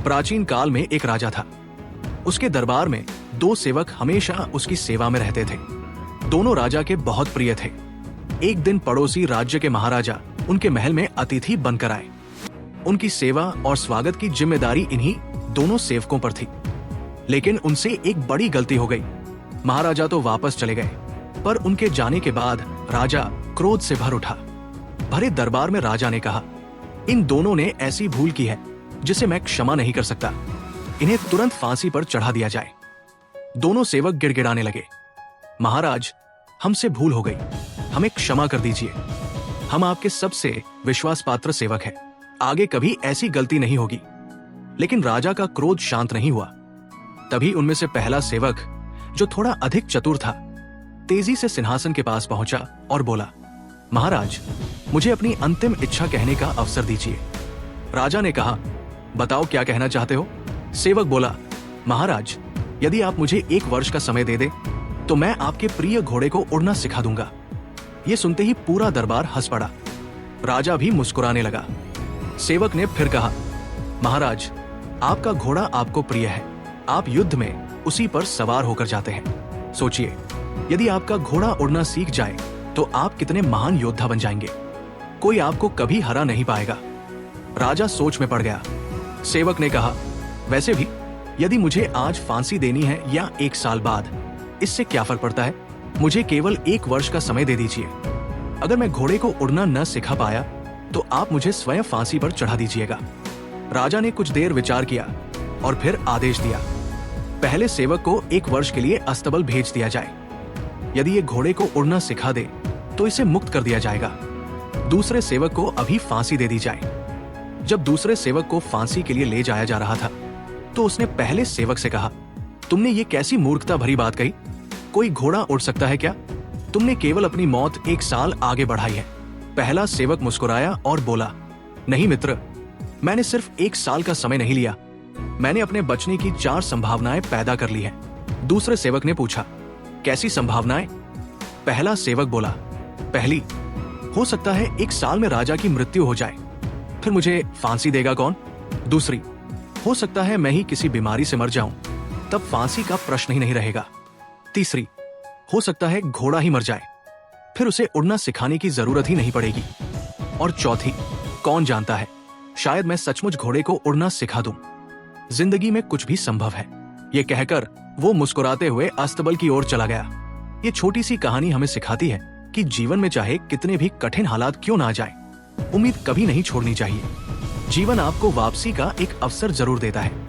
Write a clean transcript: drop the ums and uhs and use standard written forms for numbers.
प्राचीन काल में एक राजा था। उसके दरबार में दो सेवक हमेशा उसकी सेवा में रहते थे। दोनों राजा के बहुत प्रिय थे। एक दिन पड़ोसी राज्य के महाराजा उनके महल में अतिथि बनकर आए। उनकी सेवा और स्वागत की जिम्मेदारी इन्हीं दोनों सेवकों पर थी। लेकिन उनसे एक बड़ी गलती हो गई। महाराजा तो वापस चले गए, पर उनके जाने के बाद राजा क्रोध से भर उठा। भरे दरबार में राजा ने कहा, इन दोनों ने ऐसी भूल की है जिसे मैं क्षमा नहीं कर सकता। इन्हें तुरंत फांसी पर चढ़ा दिया जाए। दोनों सेवक गिड़गिड़ाने लगे, महाराज, हमसे भूल हो गई, हमें क्षमा कर दीजिए। हम आपके सबसे विश्वास पात्र सेवक हैं, आगे कभी ऐसी गलती नहीं होगी। लेकिन राजा का क्रोध शांत नहीं हुआ। तभी उनमें से पहला सेवक, जो थोड़ा अधिक चतुर था, तेजी से सिंहासन के पास पहुंचा और बोला, महाराज, मुझे अपनी अंतिम इच्छा कहने का अवसर दीजिए। राजा ने कहा, बताओ क्या कहना चाहते हो। सेवक बोला, महाराज, यदि आप मुझे 1 वर्ष का समय दे दे तो मैं आपके प्रिय घोड़े को उड़ना सिखा दूंगा। ये सुनते ही पूरा दरबार हंस पड़ा। राजा भी मुस्कुराने लगा। सेवक ने फिर कहा, महाराज, आपका घोड़ा आपको प्रिय है, आप युद्ध में उसी पर सवार होकर जाते हैं। सोचिए, यदि आपका घोड़ा उड़ना सीख जाए तो आप कितने महान योद्धा बन जाएंगे। कोई आपको कभी हरा नहीं पाएगा। राजा सोच में पड़ गया। सेवक ने कहा, वैसे भी यदि मुझे आज फांसी देनी है या 1 साल बाद, इससे क्या फर्क पड़ता है। मुझे केवल 1 वर्ष का समय दे दीजिए। अगर मैं घोड़े को उड़ना न सिखा पाया तो आप मुझे स्वयं फांसी पर चढ़ा दीजिएगा। राजा ने कुछ देर विचार किया और फिर आदेश दिया, पहले सेवक को 1 वर्ष के लिए अस्तबल भेज दिया जाए। यदि ये घोड़े को उड़ना सिखा दे तो इसे मुक्त कर दिया जाएगा। दूसरे सेवक को अभी फांसी दे दी जाए। जब दूसरे सेवक को फांसी के लिए ले जाया जा रहा था तो उसने पहले सेवक से कहा, तुमने ये कैसी मूर्खता भरी बात कही। कोई घोड़ा उड़ सकता है क्या? तुमने केवल अपनी मौत 1 साल आगे बढ़ाई है। पहला सेवक मुस्कुराया और बोला, नहीं मित्र, मैंने सिर्फ 1 साल का समय नहीं लिया, मैंने अपने बचने की 4 संभावनाएं पैदा कर ली हैं। दूसरे सेवक ने पूछा, कैसी संभावनाएं? पहला सेवक बोला, पहली, हो सकता है 1 साल में राजा की मृत्यु हो जाए, फिर मुझे फांसी देगा कौन? दूसरी, हो सकता है मैं ही किसी बीमारी से मर जाऊं, तब फांसी का प्रश्न ही नहीं रहेगा। तीसरी, हो सकता है घोड़ा ही मर जाए, फिर उसे उड़ना सिखाने की जरूरत ही नहीं पड़ेगी। और चौथी, कौन जानता है, शायद मैं सचमुच घोड़े को उड़ना सिखा दूं। जिंदगी में कुछ भी संभव है। ये कहकर वो मुस्कुराते हुए अस्तबल की ओर चला गया। ये छोटी सी कहानी हमें सिखाती है कि जीवन में चाहे कितने भी कठिन हालात क्यों ना आ जाए, उम्मीद कभी नहीं छोड़नी चाहिए। जीवन आपको वापसी का एक अवसर जरूर देता है।